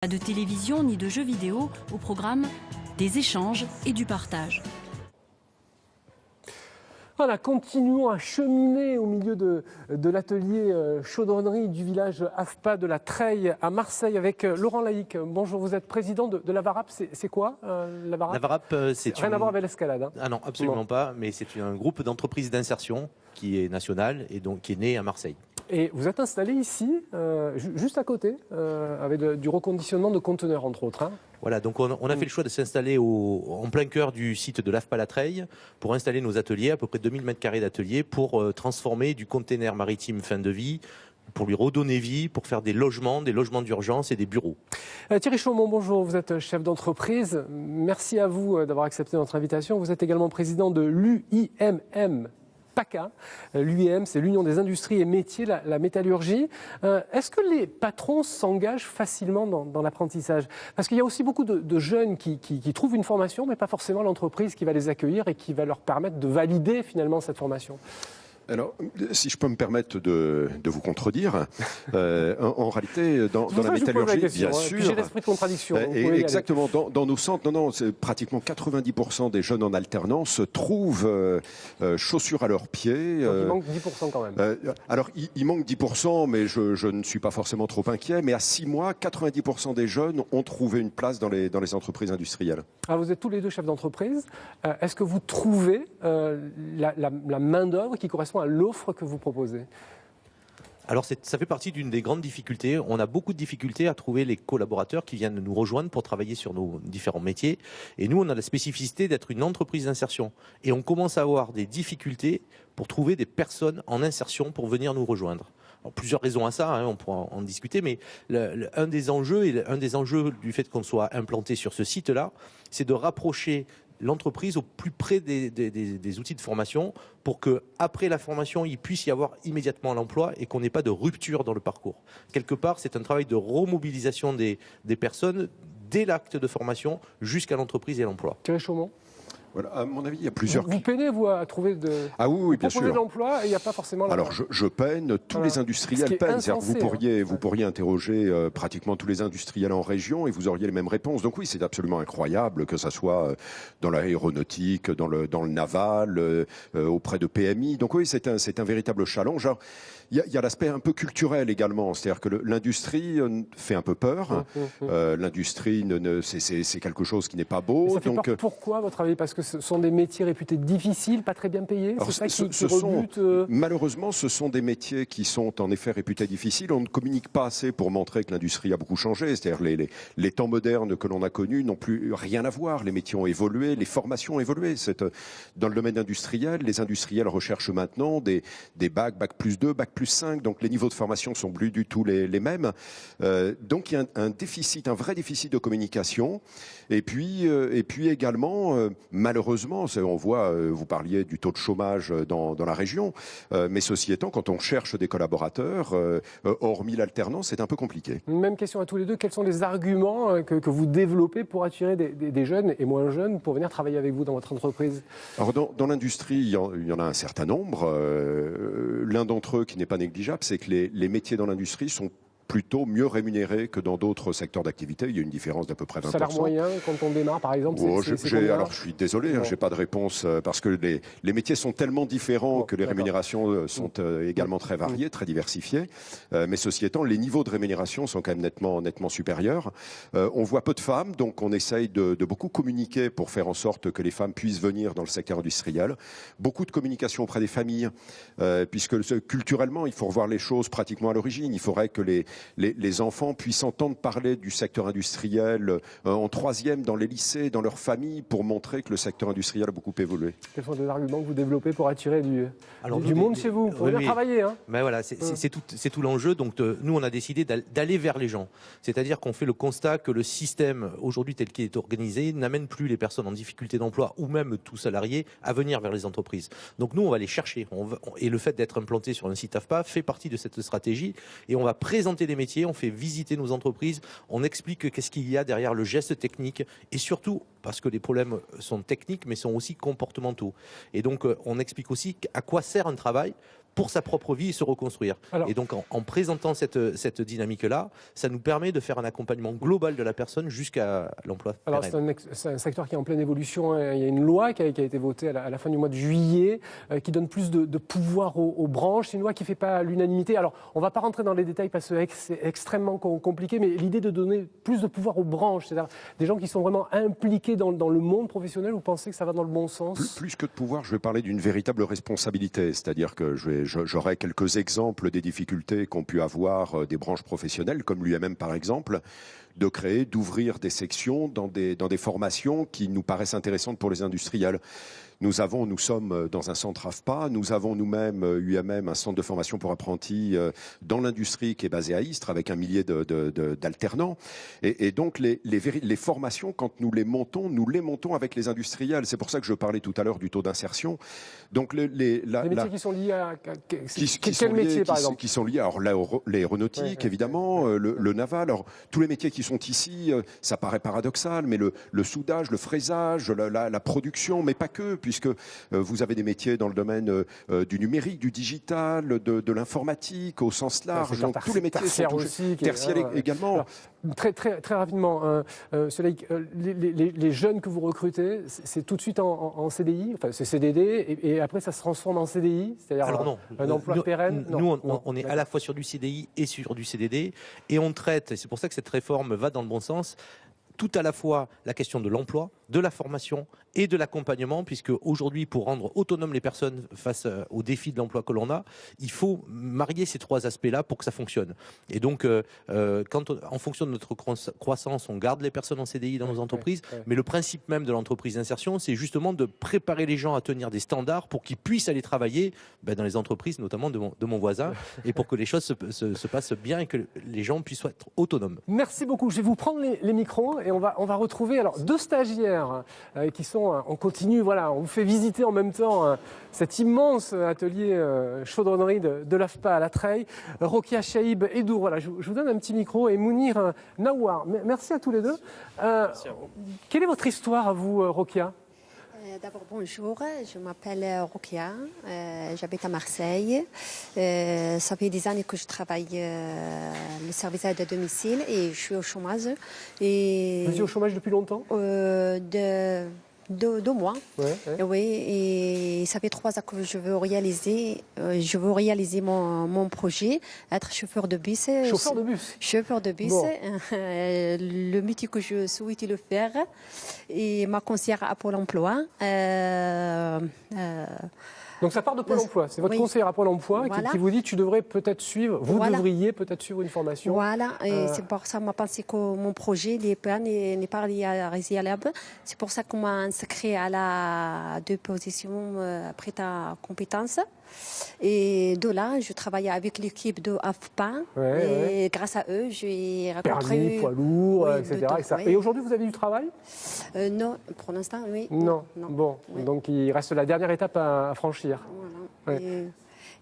Pas de télévision ni de jeux vidéo, au programme des échanges et du partage. Voilà, continuons à cheminer au milieu de l'atelier chaudronnerie du village AFPA de la Treille à Marseille avec Laurent Laïc. Bonjour, vous êtes président de la VARAP. C'est quoi la VARAP? La VARAP, c'est rien à voir avec l'escalade. Hein. Ah non, absolument pas, mais c'est un groupe d'entreprises d'insertion qui est national et donc qui est né à Marseille. Et vous êtes installé ici, juste à côté, avec du reconditionnement de conteneurs, entre autres. Hein. Voilà, donc on a fait le choix de s'installer en plein cœur du site de l'AFPA La Treille pour installer nos ateliers, à peu près 2000 m² d'ateliers, pour transformer du container maritime fin de vie, pour lui redonner vie, pour faire des logements d'urgence et des bureaux. Thierry Chaumont, bonjour, vous êtes chef d'entreprise. Merci à vous d'avoir accepté notre invitation. Vous êtes également président de l'UIMM. PACA. L'UIM, c'est l'Union des industries et métiers, la métallurgie. Est-ce que les patrons s'engagent facilement dans l'apprentissage? Parce qu'il y a aussi beaucoup de jeunes qui trouvent une formation, mais pas forcément l'entreprise qui va les accueillir et qui va leur permettre de valider finalement cette formation. Alors, si je peux me permettre de vous contredire, en réalité, dans la métallurgie, bien sûr. J'ai l'esprit de contradiction. Exactement. Dans nos centres, c'est pratiquement 90% des jeunes en alternance trouvent chaussures à leurs pieds. Donc il manque 10% quand même. Alors, il manque 10%, mais je ne suis pas forcément trop inquiet. Mais à 6 mois, 90% des jeunes ont trouvé une place dans les entreprises industrielles. Alors, vous êtes tous les deux chefs d'entreprise. Est-ce que vous trouvez la main-d'œuvre qui correspond à l'offre que vous proposez? Alors ça fait partie d'une des grandes difficultés. On a beaucoup de difficultés à trouver les collaborateurs qui viennent nous rejoindre pour travailler sur nos différents métiers. Et nous, on a la spécificité d'être une entreprise d'insertion. Et on commence à avoir des difficultés pour trouver des personnes en insertion pour venir nous rejoindre. Alors, plusieurs raisons à ça, on pourra en discuter, mais un des enjeux du fait qu'on soit implanté sur ce site-là, c'est de rapprocher l'entreprise au plus près des outils de formation pour que après la formation, il puisse y avoir immédiatement l'emploi et qu'on n'ait pas de rupture dans le parcours. Quelque part, c'est un travail de remobilisation des personnes dès l'acte de formation jusqu'à l'entreprise et l'emploi. Thierry Chaumont. Voilà, à mon avis, il y a plusieurs... Vous peinez, vous, à trouver oui, bien sûr. de l'emploi et il n'y a pas forcément... Alors, je peine, tous les industriels peinent. Vous pourriez interroger pratiquement tous les industriels en région et vous auriez les mêmes réponses. Donc oui, c'est absolument incroyable, que ça soit dans l'aéronautique, dans le naval, auprès de PMI. Donc oui, c'est un véritable challenge. Alors, il y a l'aspect un peu culturel également, c'est-à-dire que l'industrie fait un peu peur. L'industrie, c'est quelque chose qui n'est pas beau. Mais ça fait peur. Pourquoi, à votre avis? Parce que ce sont des métiers réputés difficiles, pas très bien payés. C'est ça qui rebute. Malheureusement, ce sont des métiers qui sont en effet réputés difficiles. On ne communique pas assez pour montrer que l'industrie a beaucoup changé. C'est-à-dire les temps modernes que l'on a connus n'ont plus rien à voir. Les métiers ont évolué, les formations ont évolué. Dans le domaine industriel, les industriels recherchent maintenant des bac plus 2, bac plus 5. Donc les niveaux de formation sont plus du tout les mêmes. Donc il y a un vrai déficit de communication. Et puis également, malheureusement, on voit, vous parliez du taux de chômage dans la région, mais ceci étant, quand on cherche des collaborateurs, hormis l'alternance, c'est un peu compliqué. Même question à tous les deux, quels sont les arguments que vous développez pour attirer des jeunes et moins jeunes pour venir travailler avec vous dans votre entreprise? Alors dans l'industrie, il y en a un certain nombre. L'un d'entre eux qui n'est pas négligeable, c'est que les métiers dans l'industrie sont plutôt mieux rémunérés que dans d'autres secteurs d'activité. Il y a une différence d'à peu près 20%. Salaire moyen, quand on démarre, par exemple, alors, je suis désolé, j'ai pas de réponse, parce que les métiers sont tellement différents que les rémunérations sont également très variées, très diversifiées. Mais ceci étant, les niveaux de rémunération sont quand même nettement supérieurs. On voit peu de femmes, donc on essaye de beaucoup communiquer pour faire en sorte que les femmes puissent venir dans le secteur industriel. Beaucoup de communication auprès des familles, puisque culturellement, il faut revoir les choses pratiquement à l'origine. Il faudrait que les enfants puissent entendre parler du secteur industriel en troisième dans les lycées, dans leurs familles, pour montrer que le secteur industriel a beaucoup évolué. Quels sont les arguments que vous développez pour attirer du monde chez vous, pour venir travailler Mais voilà, c'est tout l'enjeu. Donc nous, on a décidé d'aller vers les gens. C'est-à-dire qu'on fait le constat que le système, aujourd'hui tel qu'il est organisé, n'amène plus les personnes en difficulté d'emploi ou même tout salarié à venir vers les entreprises. Donc nous, on va les chercher. Et le fait d'être implanté sur un site AFPA fait partie de cette stratégie. Et on va présenter les métiers, on fait visiter nos entreprises, on explique qu'est-ce qu'il y a derrière le geste technique et surtout, parce que les problèmes sont techniques mais sont aussi comportementaux. Et donc on explique aussi à quoi sert un travail pour sa propre vie et se reconstruire. Alors, et donc en présentant cette dynamique-là, ça nous permet de faire un accompagnement global de la personne jusqu'à l'emploi alors pérenne. c'est un secteur qui est en pleine évolution. Hein. Il y a une loi qui a été votée à la fin du mois de juillet qui donne plus de pouvoir aux branches. C'est une loi qui ne fait pas l'unanimité. Alors on ne va pas rentrer dans les détails parce que c'est extrêmement compliqué, mais l'idée de donner plus de pouvoir aux branches, c'est-à-dire des gens qui sont vraiment impliqués dans le monde professionnel, vous pensez que ça va dans le bon sens? Plus que de pouvoir, je vais parler d'une véritable responsabilité, c'est-à-dire que j'aurai quelques exemples des difficultés qu'ont pu avoir des branches professionnelles, comme l'UMM par exemple, de créer, d'ouvrir des sections dans des formations qui nous paraissent intéressantes pour les industriels. Nous sommes dans un centre AFPA, nous avons nous-mêmes, UMM, un centre de formation pour apprentis dans l'industrie qui est basé à Istres avec un millier d'alternants. Et donc les formations, quand nous les montons avec les industriels. C'est pour ça que je parlais tout à l'heure du taux d'insertion. Donc les métiers qui sont liés à quel métier par exemple? Qui sont liés à l'aéronautique, évidemment, le naval. Alors tous les métiers qui sont ici, ça paraît paradoxal, mais le soudage, le fraisage, la production, mais pas que, puisque vous avez des métiers dans le domaine du numérique, du digital, de l'informatique au sens large. Donc tous les métiers sont touchés. Tertiaire également. Alors, très rapidement, les jeunes que vous recrutez, c'est tout de suite en CDI, enfin c'est CDD, et après ça se transforme en CDI, c'est-à-dire un emploi pérenne. Nous, on est à la fois sur du CDI et sur du CDD, et on traite, et c'est pour ça que cette réforme va dans le bon sens, tout à la fois la question de l'emploi, de la formation et de l'accompagnement, puisque aujourd'hui, pour rendre autonomes les personnes face aux défis de l'emploi que l'on a, il faut marier ces trois aspects-là pour que ça fonctionne. Et donc, en fonction de notre croissance, on garde les personnes en CDI dans nos entreprises, mais le principe même de l'entreprise d'insertion, c'est justement de préparer les gens à tenir des standards pour qu'ils puissent aller travailler dans les entreprises, notamment de mon voisin, et pour que les choses se passent bien et que les gens puissent être autonomes. Merci beaucoup. Je vais vous prendre les micros et on va retrouver deux stagiaires qui sont en continu. Voilà, on vous fait visiter en même temps cet immense atelier chaudronnerie de l'AFPA à la Treille. Rokia Chaïb Edour, voilà, je vous donne un petit micro, et Mounir Nawar. Merci à tous les deux. Quelle est votre histoire à vous, Rokia? D'abord, bonjour, je m'appelle Rokia, j'habite à Marseille. Ça fait des années que je travaille le service d'aide à domicile et je suis au chômage. Et vous êtes au chômage depuis longtemps? 2 mois. Ouais. Oui, et ça fait 3 ans que je veux réaliser mon projet, être chauffeur de bus. Chauffeur de bus. Chauffeur de bus. Bon. Le métier que je souhaite le faire. Et ma conseillère à Pôle emploi. Donc ça part de Pôle emploi. C'est votre conseillère à Pôle emploi qui vous dit tu devrais peut-être suivre, devriez peut-être suivre une formation. Voilà, et c'est pour ça que m'a pensé que mon projet n'est pas réalisable. C'est pour ça qu'on m'a inscrit à la 2 positions prête à compétences. Et de là, je travaillais avec l'équipe de AFPA. Et grâce à eux, j'ai rencontré... Permis, poids lourd, etc. Et aujourd'hui, vous avez du travail? Non, pour l'instant, oui. Non. Bon, donc il reste la dernière étape à franchir. Voilà.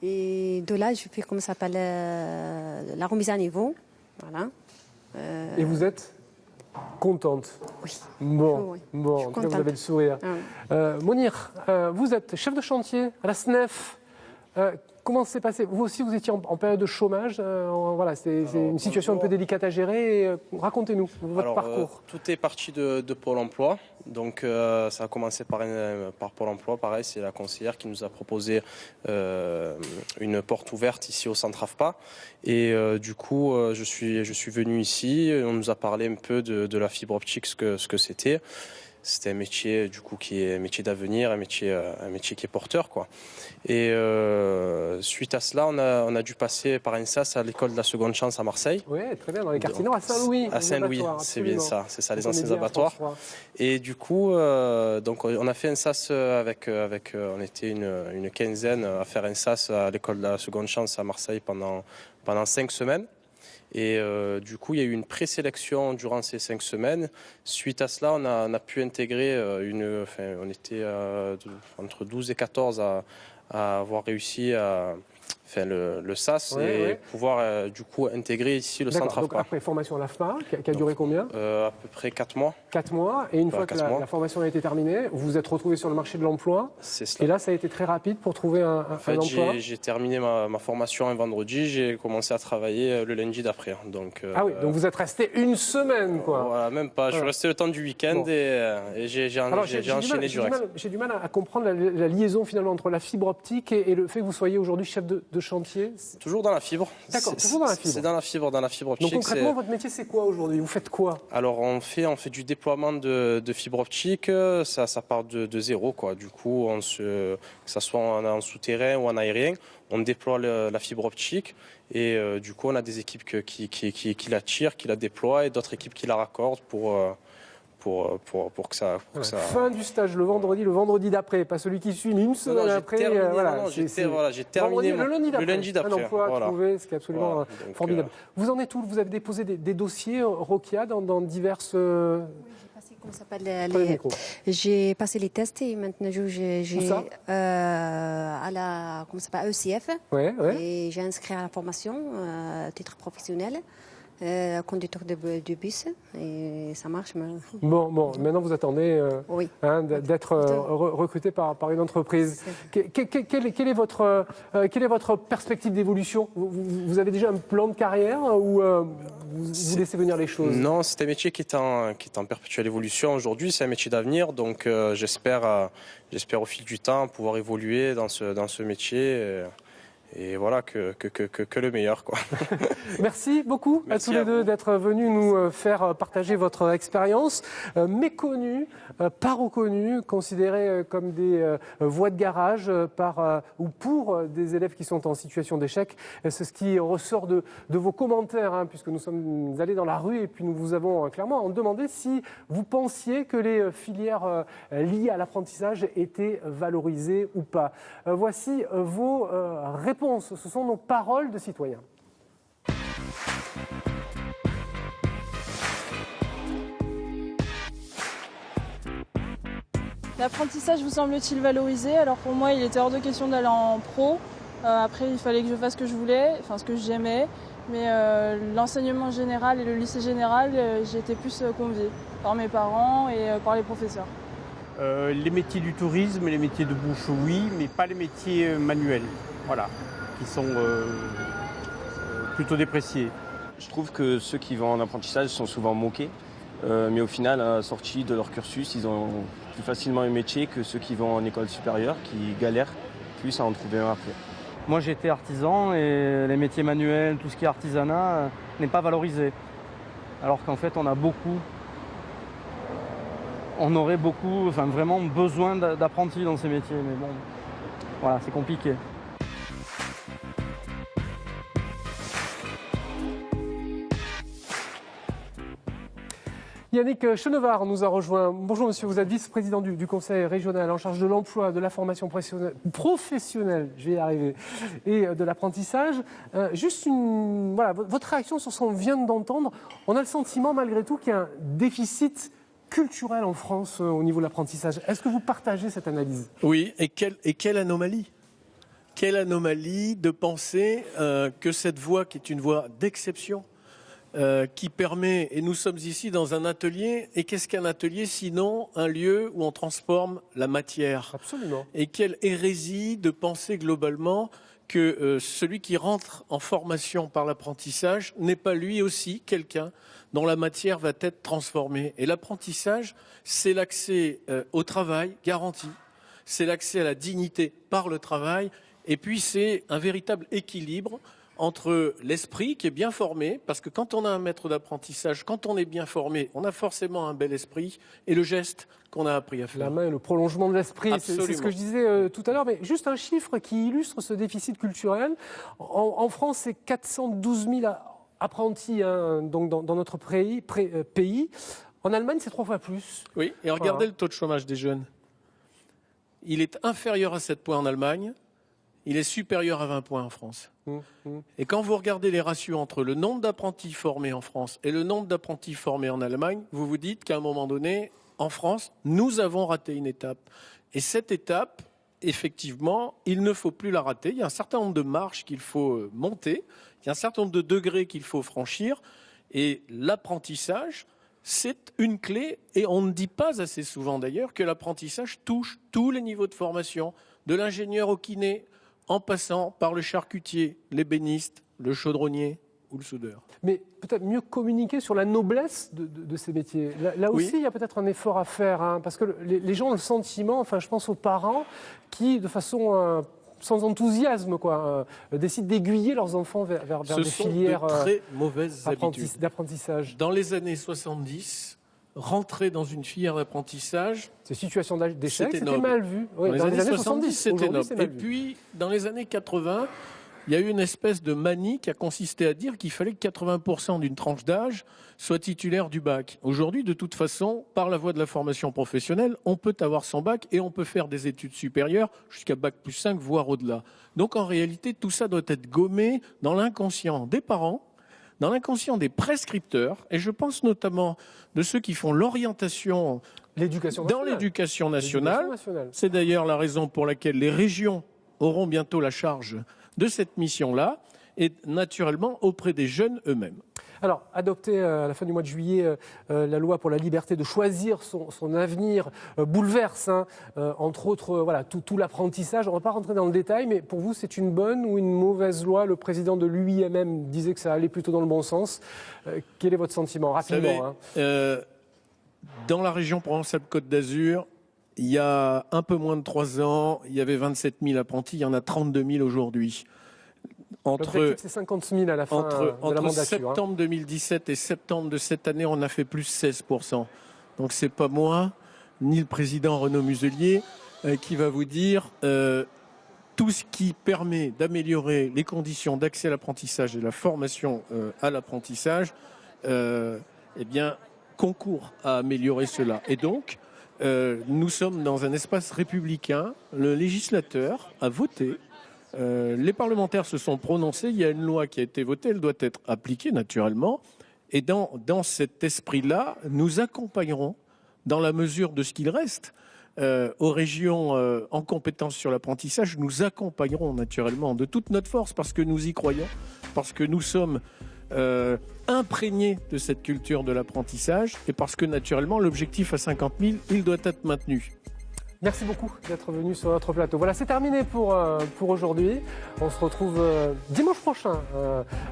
Et de là, je fais, comment ça s'appelle, la remise à niveau. Voilà. Et vous êtes contente? Oui. Bon, en tout cas, vous avez le sourire. Mounir, vous êtes chef de chantier à la SNEF. Comment s'est passé? Vous aussi, vous étiez en période de chômage. Voilà, c'est une situation un peu délicate à gérer. Racontez-nous votre parcours. Tout est parti de Pôle emploi. Donc, ça a commencé par Pôle emploi. Pareil, c'est la conseillère qui nous a proposé une porte ouverte ici au centre AFPA. Et du coup, je suis venu ici. On nous a parlé un peu de la fibre optique, ce que c'était. C'était un métier du coup qui est un métier d'avenir, un métier qui est porteur, quoi. Et suite à cela, on a dû passer par un SAS à l'école de la seconde chance à Marseille. Oui, très bien, dans les quartiers nord, à Saint-Louis. À Saint-Louis, c'est bien ça, c'est ça, les anciens abattoirs. Et du coup, donc on a fait un SAS on était une quinzaine à faire un SAS à l'école de la seconde chance à Marseille pendant 5 semaines. Et du coup, il y a eu une présélection durant ces 5 semaines. Suite à cela, on a pu intégrer on était entre 12 et 14 à avoir réussi à le SAS Ouais, et ouais. pouvoir du coup intégrer ici le D'accord. centre Donc AFPA. après formation à l'AFPA, qui a duré combien? À peu près 4 mois, 4 mois. Et une fois que 4 mois. la formation a été terminée, vous vous êtes retrouvé sur le marché de l'emploi. c'est Et cela. là, ça a été très rapide pour trouver un En fait, emploi. j'ai terminé ma formation un vendredi, j'ai commencé à travailler le lundi d'après. Donc, Ah oui, donc vous êtes resté une semaine, quoi. voilà, même pas. Je suis Voilà. resté le temps du week-end Bon. et j'ai Alors, enchaîné direct. j'ai du mal à comprendre la liaison finalement entre la fibre optique et le fait que vous soyez aujourd'hui chef de chantier. Toujours dans la fibre. D'accord, C'est- toujours dans la fibre. C'est dans la fibre Donc optique. concrètement, votre métier, c'est quoi aujourd'hui? Vous faites quoi? Alors on fait du déploiement de fibre optique, ça part de zéro quoi. Du coup, que ça soit en souterrain ou en aérien, on déploie la fibre optique et du coup on a des équipes qui la tirent, qui la déploient et d'autres équipes qui la raccordent pour que ça. Fin du stage le vendredi d'après, pas celui qui suit, mais une semaine j'ai après. terminé, j'ai terminé le lundi d'après. Un emploi voilà. trouvé, ce qui est absolument Voilà, donc, formidable. Vous en êtes où? Vous avez déposé des dossiers, Rokia, dans diverses. J'ai passé, comment ça s'appelle, Prenez le micro. j'ai passé les tests et maintenant j'ai Où ça à la comment ça s'appelle, ECF Ouais. et j'ai inscrit à la formation titre professionnel conducteur de bus et ça marche. Mais... Bon, maintenant vous attendez Oui. d'être recruté par une entreprise. Quelle est votre perspective d'évolution? Vous avez déjà un plan de carrière ou vous laissez venir les choses? Non, c'est un métier qui est en perpétuelle évolution aujourd'hui. C'est un métier d'avenir, donc j'espère au fil du temps pouvoir évoluer dans ce métier. Et voilà, que le meilleur, quoi. Merci beaucoup Merci à tous les à deux vous. d'être venus nous faire partager votre expérience. Méconnue, pas reconnue, considérée comme des voies de garage par ou pour des élèves qui sont en situation d'échec. C'est ce qui ressort de vos commentaires, hein, puisque nous sommes allés dans la rue et puis nous vous avons clairement demandé si vous pensiez que les filières liées à l'apprentissage étaient valorisées ou pas. Voici vos réponses. Ce sont nos paroles de citoyens. L'apprentissage vous semble-t-il valorisé? Alors pour moi, il était hors de question d'aller en pro. Après, il fallait que je fasse ce que je voulais, enfin ce que j'aimais. Mais l'enseignement général et le lycée général, j'ai été plus conviée par mes parents et par les professeurs. Les métiers du tourisme et les métiers de bouche, oui, mais pas les métiers manuels, voilà, qui sont plutôt dépréciés. Je trouve que ceux qui vont en apprentissage sont souvent moqués, mais au final, à la sortie de leur cursus, ils ont plus facilement un métier que ceux qui vont en école supérieure, qui galèrent plus à en trouver un après. Moi j'étais artisan et les métiers manuels, tout ce qui est artisanat n'est pas valorisé. Alors qu'en fait on aurait beaucoup, enfin vraiment besoin d'apprentis dans ces métiers. Mais bon, voilà, c'est compliqué. Yannick Chenevard nous a rejoint. Bonjour monsieur, vous êtes vice-président du conseil régional en charge de l'emploi, de la formation professionnelle, je vais y arriver, et de l'apprentissage. Voilà, votre réaction sur ce qu'on vient d'entendre. On a le sentiment malgré tout qu'il y a un déficit culturel en France au niveau de l'apprentissage. Est-ce que vous partagez cette analyse? Oui, et quelle anomalie! Quelle anomalie de penser que cette voie, qui est une voie d'exception, qui permet, et nous sommes ici dans un atelier, et qu'est-ce qu'un atelier sinon un lieu où on transforme la matière? Absolument. Et quelle hérésie de penser globalement que celui qui rentre en formation par l'apprentissage n'est pas lui aussi quelqu'un dont la matière va être transformée. Et l'apprentissage, c'est l'accès au travail garanti, c'est l'accès à la dignité par le travail, et puis c'est un véritable équilibre entre l'esprit qui est bien formé, parce que quand on a un maître d'apprentissage, quand on est bien formé, on a forcément un bel esprit, et le geste qu'on a appris à faire. La main est le prolongement de l'esprit, c'est ce que je disais tout à l'heure, mais juste un chiffre qui illustre ce déficit culturel. En France, c'est 412 000 apprentis donc dans notre pays. En Allemagne, c'est 3 fois plus. Oui, et regardez le taux de chômage des jeunes. Il est inférieur à 7 points en Allemagne, il est supérieur à 20 points en France. Et quand vous regardez les ratios entre le nombre d'apprentis formés en France et le nombre d'apprentis formés en Allemagne, vous vous dites qu'à un moment donné, en France, nous avons raté une étape. Et cette étape, effectivement, il ne faut plus la rater. Il y a un certain nombre de marches qu'il faut monter, il y a un certain nombre de degrés qu'il faut franchir, et l'apprentissage, c'est une clé, et on ne dit pas assez souvent d'ailleurs que l'apprentissage touche tous les niveaux de formation, de l'ingénieur au kiné, en passant par le charcutier, l'ébéniste, le chaudronnier ou le soudeur. Mais peut-être mieux communiquer sur la noblesse de ces métiers. Là aussi, il y a peut-être un effort à faire, hein, parce que les gens ont le sentiment, enfin je pense aux parents, qui de façon sans enthousiasme décident d'aiguiller leurs enfants vers des filières très mauvaises d'apprentissage. Dans les années 70, rentrer dans une filière d'apprentissage, ces situations d'échec, c'était mal vu. Oui, dans les années 70, c'était noble. Et puis, dans les années 80, il y a eu une espèce de manie qui a consisté à dire qu'il fallait que 80% d'une tranche d'âge soit titulaire du bac. Aujourd'hui, de toute façon, par la voie de la formation professionnelle, on peut avoir son bac et on peut faire des études supérieures jusqu'à bac plus 5, voire au-delà. Donc, en réalité, tout ça doit être gommé dans l'inconscient des parents, dans l'inconscient des prescripteurs, et je pense notamment de ceux qui font l'orientation dans l'éducation nationale. C'est d'ailleurs la raison pour laquelle les régions auront bientôt la charge de cette mission-là, et naturellement auprès des jeunes eux-mêmes. Alors, adopter à la fin du mois de juillet la loi pour la liberté de choisir son avenir bouleverse, entre autres, tout l'apprentissage. On ne va pas rentrer dans le détail, mais pour vous, c'est une bonne ou une mauvaise loi? Le président de l'UIMM disait que ça allait plutôt dans le bon sens. Quel est votre sentiment, rapidement? Dans la région Provence-Alpes-Côte d'Azur, il y a un peu moins de 3 ans, il y avait 27 000 apprentis, il y en a 32 000 aujourd'hui. L'objectif, c'est 50 000 à la fin de la mandature. Entre septembre 2017 et septembre de cette année, on a fait plus 16%. Donc c'est pas moi, ni le président Renaud Muselier, qui va vous dire tout ce qui permet d'améliorer les conditions d'accès à l'apprentissage et la formation à l'apprentissage, concourt à améliorer cela. Et donc, nous sommes dans un espace républicain. Le législateur a voté. Les parlementaires se sont prononcés. Il y a une loi qui a été votée. Elle doit être appliquée naturellement. Et dans cet esprit-là, nous accompagnerons, dans la mesure de ce qu'il reste, aux régions en compétence sur l'apprentissage, nous accompagnerons naturellement de toute notre force parce que nous y croyons, parce que nous sommes imprégnés de cette culture de l'apprentissage et parce que naturellement l'objectif à 50 000, il doit être maintenu. Merci beaucoup d'être venu sur notre plateau. Voilà, c'est terminé pour aujourd'hui. On se retrouve dimanche prochain,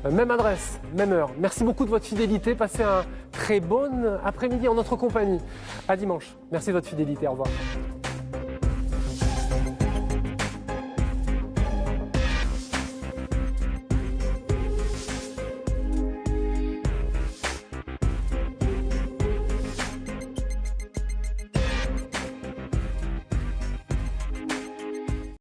même adresse, même heure. Merci beaucoup de votre fidélité. Passez un très bon après-midi en notre compagnie. À dimanche. Merci de votre fidélité. Au revoir.